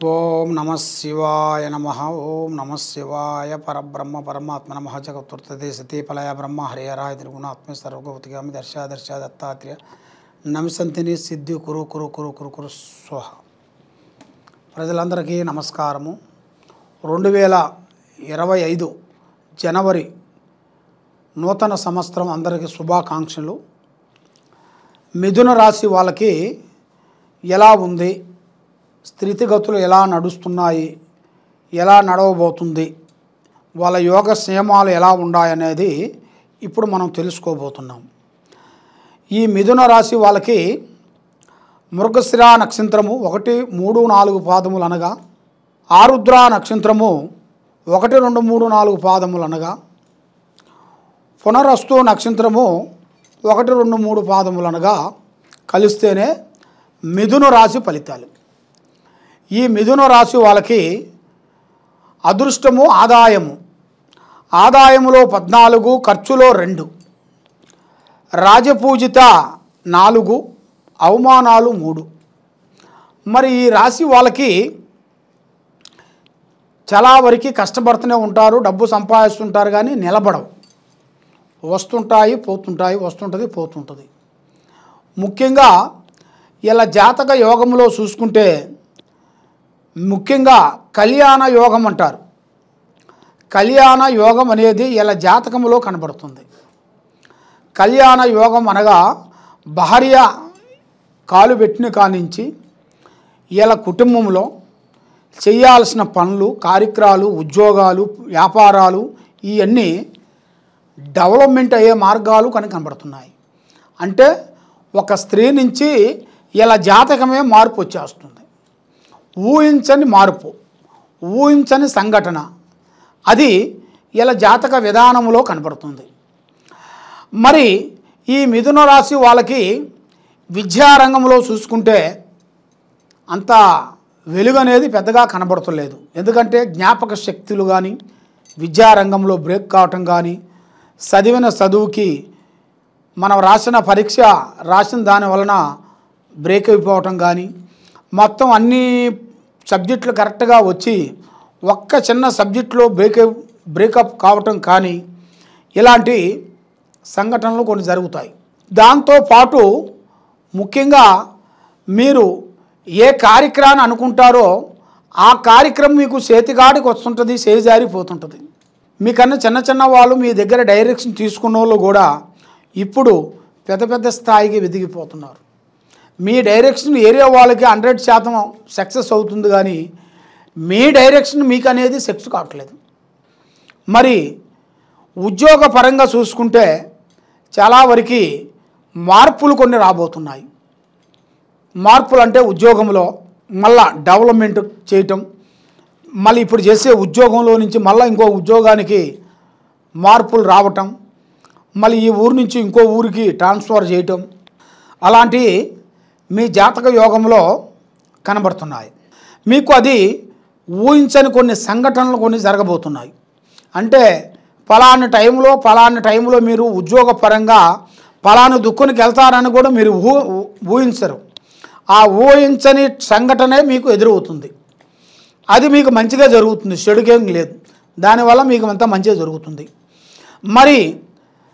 ఓం నమ శివాయ నమః. ఓం నమ శివాయ పరబ్రహ్మ పరమాత్మ నమః. జగత్తుర్తతే సతీఫలయ బ్రహ్మ హరిహరాయ త్రిగుణాత్మ సర్వగౌతిగామి దర్శ దత్తాత్రేయ నమిసంతిని సిద్ధి కురు కురు కురు కురు కురు స్వహ. ప్రజలందరికీ నమస్కారము. 2025 జనవరి నూతన సంవత్సరం అందరికీ శుభాకాంక్షలు. మిథున రాశి వాళ్ళకి ఎలా ఉంది, స్థితిగతులు ఎలా నడుస్తున్నాయి, ఎలా నడవబోతుంది, వాళ్ళ యోగ నియమాలు ఎలా ఉన్నాయనేది ఇప్పుడు మనం తెలుసుకోబోతున్నాం. ఈ మిథున రాశి వాళ్ళకి మృగశిర నక్షత్రము 1, 3, 4 పాదములు అనగా, ఆరుద్ర నక్షత్రము 1, 2, 3, 4 పాదములు అనగా, పునరస్తు నక్షత్రము 1, 2, 3 పాదములు అనగా కలిస్తేనే మిథున రాశి ఫలితాలు. ఈ మిథున రాశి వాళ్ళకి అదృష్టము ఆదాయములో 14, ఖర్చులో 2, రాజపూజిత 4, అవమానాలు 3. మరి ఈ రాశి వాళ్ళకి చాలా వరకు కష్టపడుతూనే ఉంటారు, డబ్బు సంపాదిస్తుంటారు, కానీ నిలబడవు. వస్తుంటాయి పోతుంటాయి, వస్తుంటుంది పోతుంటుంది. ముఖ్యంగా ఇలా జాతక యోగంలో చూసుకుంటే ముఖ్యంగా కళ్యాణ యోగం అంటారు. కళ్యాణ యోగం అనేది ఇలా జాతకంలో కనబడుతుంది. కళ్యాణ యోగం అనగా భార్య కాలు పెట్టిన కానించి ఇలా కుటుంబంలో చేయాల్సిన పనులు, కార్యక్రమాలు, ఉద్యోగాలు, వ్యాపారాలు ఇవన్నీ డెవలప్మెంట్ అయ్యే మార్గాలు కనబడుతున్నాయి. అంటే ఒక స్త్రీ నుంచి ఇలా జాతకమే మార్పు వచ్చేస్తుంది. ఊహించని మార్పు, ఊహించని సంఘటన, అది ఇలా జాతక విధానంలో కనబడుతుంది. మరి ఈ మిథున రాశి వాళ్ళకి విద్యారంగంలో చూసుకుంటే అంత వెలుగు అనేది పెద్దగా కనబడతలేదు. ఎందుకంటే జ్ఞాపక శక్తులు కానీ, విద్యారంగంలో బ్రేక్ కావటం కానీ, చదివిన చదువుకి మనం రాసిన పరీక్ష రాసిన దాని వలన బ్రేక్ అయిపోవటం కానీ, మొత్తం అన్ని సబ్జెక్టులు కరెక్ట్గా వచ్చి ఒక్క చిన్న సబ్జెక్టులో బ్రేకప్ కావటం కానీ, ఇలాంటి సంఘటనలు కొన్ని జరుగుతాయి. దాంతోపాటు ముఖ్యంగా మీరు ఏ కార్యక్రమాన్ని అనుకుంటారో ఆ కార్యక్రమం మీకు చేతిగాడికి వస్తుంటుంది, చేజారిపోతుంటుంది. మీకన్నా చిన్న వాళ్ళు మీ దగ్గర డైరెక్షన్ తీసుకున్న వాళ్ళు కూడా ఇప్పుడు పెద్ద స్థాయికి ఎదిగిపోతున్నారు. మీ డైరెక్షన్ ఏరియా వాళ్ళకి 100% సక్సెస్ అవుతుంది, కానీ మీ డైరెక్షన్ మీకు అనేది సక్సెస్ కావట్లేదు. మరి ఉద్యోగ పరంగా చూసుకుంటే చాలా వరకు మార్పులు కొన్ని రాబోతున్నాయి. మార్పులు అంటే ఉద్యోగంలో మళ్ళా డెవలప్మెంట్ చేయటం, మళ్ళీ ఇప్పుడు చేసే ఉద్యోగంలో నుంచి మళ్ళీ ఇంకో ఉద్యోగానికి మార్పులు రావటం, మళ్ళీ ఈ ఊరు నుంచి ఇంకో ఊరికి ట్రాన్స్ఫర్ చేయటం, అలాంటి మీ జాతక యోగంలో కనబడుతున్నాయి. మీకు అది ఊహించని కొన్ని సంఘటనలు కొన్ని జరగబోతున్నాయి. అంటే ఫలానా టైంలో మీరు ఉద్యోగపరంగా ఫలానా దుక్కునికి వెళ్తారని కూడా మీరు ఊహించరు. ఆ ఊహించని సంఘటనే మీకు ఎదురవుతుంది. అది మీకు మంచిగా జరుగుతుంది, చెడుకేం లేదు. దానివల్ల మీకు అంతా మంచిగా జరుగుతుంది. మరి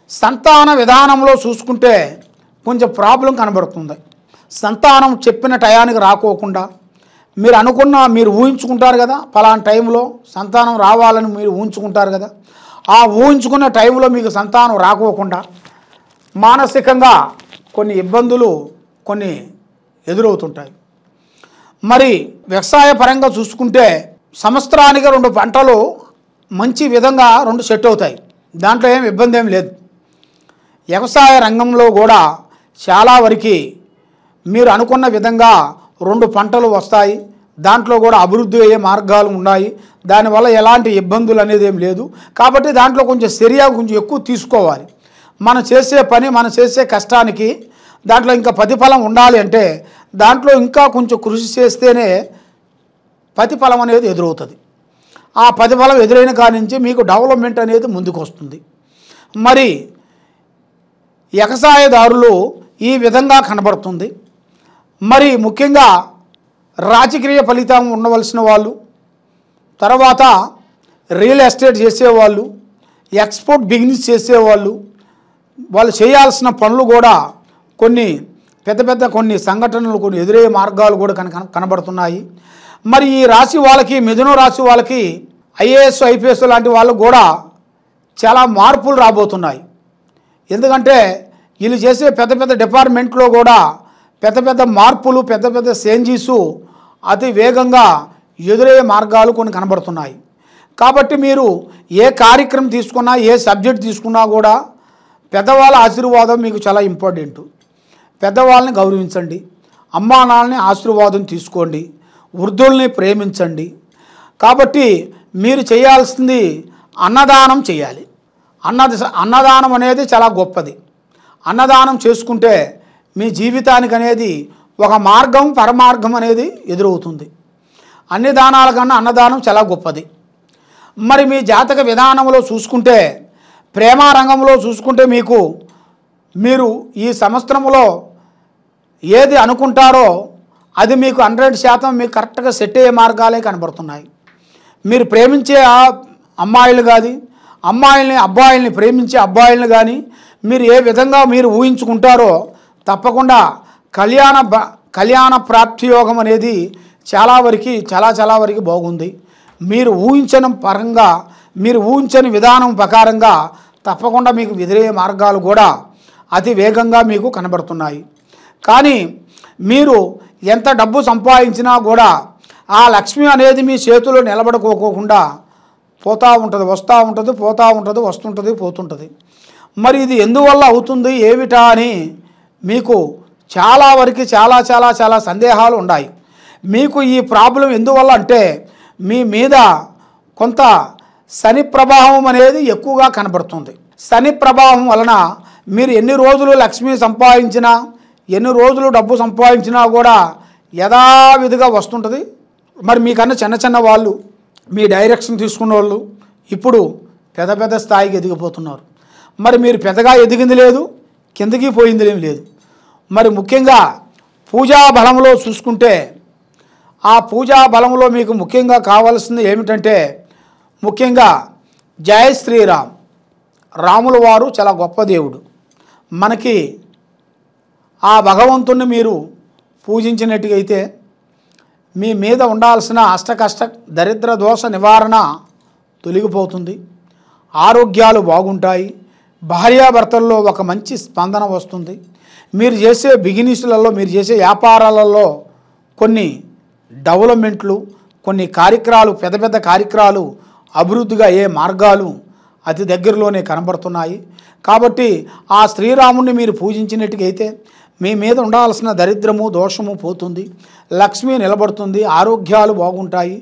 సంతాన విధానంలో చూసుకుంటే కొంచెం ప్రాబ్లం కనబడుతుంది. సంతానం చెప్పిన టయానికి రాకోకుండా, మీరు ఊహించుకుంటారు కదా, ఫలానా టైంలో సంతానం రావాలని మీరు ఊహించుకుంటారు కదా, ఆ ఊహించుకున్న టైంలో మీకు సంతానం రాకోకుండా మానసికంగా కొన్ని ఇబ్బందులు కొన్ని ఎదురవుతుంటాయి. మరి వ్యవసాయ పరంగా చూసుకుంటే సంవత్సరానికి 2 పంటలు మంచి విధంగా 2 సెట్ అవుతాయి. దాంట్లో ఏం ఇబ్బంది ఏం లేదు. వ్యవసాయ రంగంలో కూడా చాలా వరకు మీరు అనుకున్న విధంగా 2 పంటలు వస్తాయి. దాంట్లో కూడా అభివృద్ధి అయ్యే మార్గాలు ఉన్నాయి. దానివల్ల ఎలాంటి ఇబ్బందులు అనేది ఏం లేదు. కాబట్టి దాంట్లో కొంచెం కొంచెం ఎక్కువ తీసుకోవాలి. మనం చేసే పని, మనం చేసే కష్టానికి దాంట్లో ఇంకా ప్రతిఫలం ఉండాలి అంటే దాంట్లో ఇంకా కొంచెం కృషి చేస్తేనే ప్రతిఫలం అనేది ఎదురవుతుంది. ఆ ప్రతిఫలం ఎదురైన కాడి నుంచి మీకు డెవలప్మెంట్ అనేది ముందుకు వస్తుంది. మరి వ్యవసాయదారులు ఈ విధంగా కనబడుతుంది. మరి ముఖ్యంగా రాజకీయ ఫలితం ఉండవలసిన వాళ్ళు, తర్వాత రియల్ ఎస్టేట్ చేసేవాళ్ళు, ఎక్స్పోర్ట్ బిజినెస్ చేసేవాళ్ళు, వాళ్ళు చేయాల్సిన పనులు కూడా కొన్ని కొన్ని సంఘటనలు, కొన్ని ఎదురయ్యే మార్గాలు కూడా కనబడుతున్నాయి. మరి ఈ రాశి వాళ్ళకి, మిథున రాశి వాళ్ళకి ఐఏఎస్ ఐపీఎస్ లాంటి వాళ్ళకు కూడా చాలా మార్పులు రాబోతున్నాయి. ఎందుకంటే వీళ్ళు చేసే పెద్ద డిపార్ట్మెంట్లో కూడా పెద్ద మార్పులు, పెద్ద చేంజెస్ అతి వేగంగా ఎదురయ్యే మార్గాలు కొన్ని కనబడుతున్నాయి. కాబట్టి మీరు ఏ కార్యక్రమం తీసుకున్నా, ఏ సబ్జెక్ట్ తీసుకున్నా కూడా పెద్దవాళ్ళ ఆశీర్వాదం మీకు చాలా ఇంపార్టెంట్. పెద్దవాళ్ళని గౌరవించండి, అమ్మా నాన్నని ఆశీర్వాదం తీసుకోండి, వృద్ధుల్ని ప్రేమించండి. కాబట్టి మీరు చేయాల్సింది అన్నదానం చేయాలి. అన్నదానం అనేది చాలా గొప్పది. అన్నదానం చేసుకుంటే మీ జీవితానికి అనేది ఒక మార్గం, పరమార్గం అనేది ఎదురవుతుంది. అన్ని దానాల కన్నా అన్నదానం చాలా గొప్పది. మరి మీ జాతక విధానంలో చూసుకుంటే, ప్రేమ రంగంలో చూసుకుంటే మీరు ఈ సంవత్సరంలో ఏది అనుకుంటారో అది మీకు 100% మీకు కరెక్ట్గా సెట్ అయ్యే మార్గాలే కనబడుతున్నాయి. మీరు ప్రేమించే అమ్మాయిలు కానీ, అబ్బాయిల్ని ప్రేమించే అబ్బాయిలను కానీ మీరు ఏ విధంగా మీరు ఊహించుకుంటారో తప్పకుండా కళ్యాణ ప్రాప్తి యోగం అనేది చాలా వరకు బాగుంది. మీరు ఊహించని పరంగా, మీరు ఊహించని విధానం ప్రకారంగా తప్పకుండా మీకు ఎదురయ్యే మార్గాలు కూడా అతి వేగంగా మీకు కనబడుతున్నాయి. కానీ మీరు ఎంత డబ్బు సంపాదించినా కూడా ఆ లక్ష్మి అనేది మీ చేతిలో నిలబడుకోకుండా పోతూ ఉంటుంది, వస్తూ ఉంటుంది, పోతూ ఉంటుంది, వస్తుంటుంది, పోతుంటుంది. మరి ఇది ఎందువల్ల అవుతుంది ఏమిటా అని మీకు చాలా వరకు చాలా సందేహాలు ఉన్నాయి. మీకు ఈ ప్రాబ్లం ఎందువల్ల అంటే మీ మీద కొంత శని ప్రభావం అనేది ఎక్కువగా కనబడుతుంది. శని ప్రభావం వలన మీరు ఎన్ని రోజులు లక్ష్మి సంపాదించినా, ఎన్ని రోజులు డబ్బు సంపాదించినా కూడా యథావిధిగా వస్తుంటుంది. మరి మీకన్నా చిన్న వాళ్ళు, మీ డైరెక్షన్ తీసుకున్న వాళ్ళు ఇప్పుడు పెద్ద స్థాయికి ఎదిగిపోతున్నారు. మరి మీరు పెద్దగా ఎదిగింది లేదు, కిందకి పోయింది లేదు. మరి ముఖ్యంగా పూజా బలంలో చూసుకుంటే, ఆ పూజా బలంలో మీకు ముఖ్యంగా కావాల్సింది ఏమిటంటే, ముఖ్యంగా జై శ్రీరామ్, రాముల వారు చాలా గొప్ప దేవుడు. మనకి ఆ భగవంతుణ్ణి మీరు పూజించినట్టుగైతే మీ మీద ఉండాల్సిన అష్టకష్ట దరిద్ర దోష నివారణ తొలగిపోతుంది, ఆరోగ్యాలు బాగుంటాయి, భార్యాభర్తల్లో ఒక మంచి స్పందన వస్తుంది. మీరు చేసే బిజినెస్లలో, మీరు చేసే వ్యాపారాలలో కొన్ని డెవలప్మెంట్లు, కొన్ని కార్యక్రమాలు, పెద్ద కార్యక్రమాలు అభివృద్ధిగా అయ్యే మార్గాలు అతి దగ్గరలోనే కనబడుతున్నాయి. కాబట్టి ఆ శ్రీరాముడిని మీరు పూజించినట్టుగైతే మీ మీద ఉండాల్సిన దరిద్రము దోషము పోతుంది, లక్ష్మి నిలబడుతుంది, ఆరోగ్యాలు బాగుంటాయి.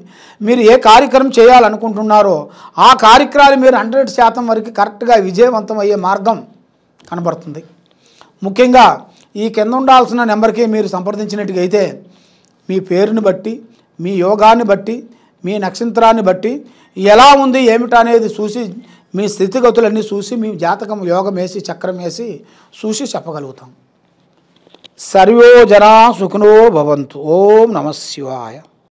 మీరు ఏ కార్యక్రమం చేయాలనుకుంటున్నారో ఆ కార్యక్రమాలు మీరు 100% వరకు కరెక్ట్గా విజయవంతం అయ్యే మార్గం కనబడుతుంది. ముఖ్యంగా ఈ కింద ఉండాల్సిన నెంబర్కి మీరు సంప్రదించినట్టుగైతే మీ పేరుని బట్టి, మీ యోగాన్ని బట్టి, మీ నక్షత్రాన్ని బట్టి ఎలా ఉంది ఏమిటి అనేది చూసి, మీ స్థితిగతులన్నీ చూసి, మీ జాతకం యోగం వేసి చక్రం వేసి చూసి చెప్పగలుగుతాం. సర్వే జనా సుఖినో భవంతు. ఓం నమః శివాయ.